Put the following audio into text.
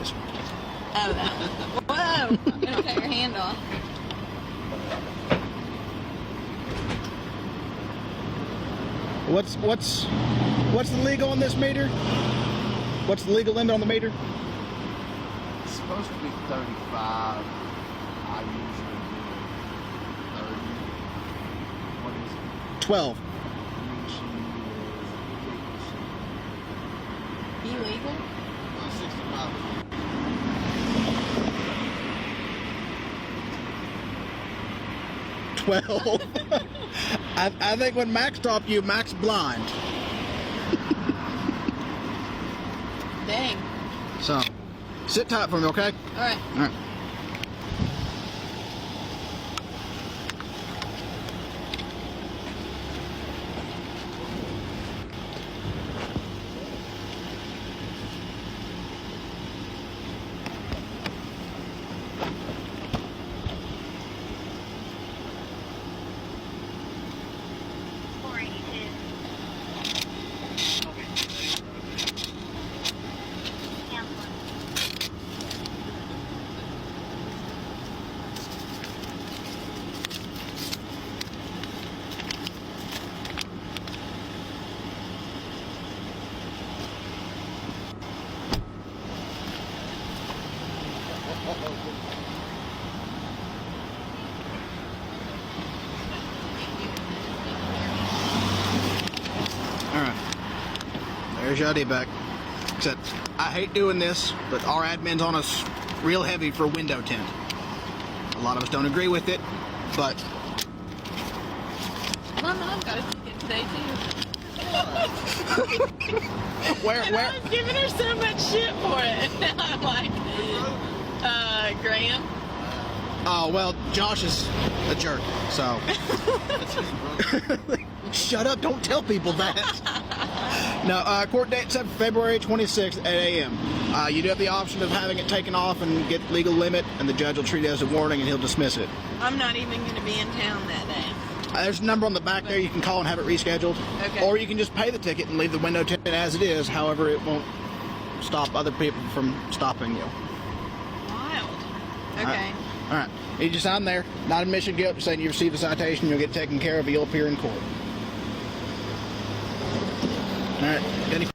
this. Oh, no. Whoa! Don't cut your hand off. What's the legal on this meter? What's the legal limit on the meter? It's supposed to be 35. I usually do 30. What is it? 12. Illegal? 65. 12. I think when Max stopped you, Max blind. Dang. So, sit tight for me, okay? Alright. All right. Alright. There's your ID back. Except, I hate doing this, but our admin's on us real heavy for window tint. A lot of us don't agree with it, but... My mom got a ticket today, too. Where? I was giving her so much shit for it. Now I'm like, Graham. Oh, well, Josh is a jerk, so... Shut up, don't tell people that. No, court date set for February 26th at 8 a.m. You do have the option of having it taken off and get legal limit, and the judge will treat it as a warning and he'll dismiss it. I'm not even going to be in town that day. There's a number on the back there you can call and have it rescheduled. Okay. Or you can just pay the ticket and leave the window tint as it is. However, it won't stop other people from stopping you. Wild. Okay. All right. You just sign there. Not admission guilt. Just saying you received a citation. You'll get taken care of. You'll appear in court. All right. Any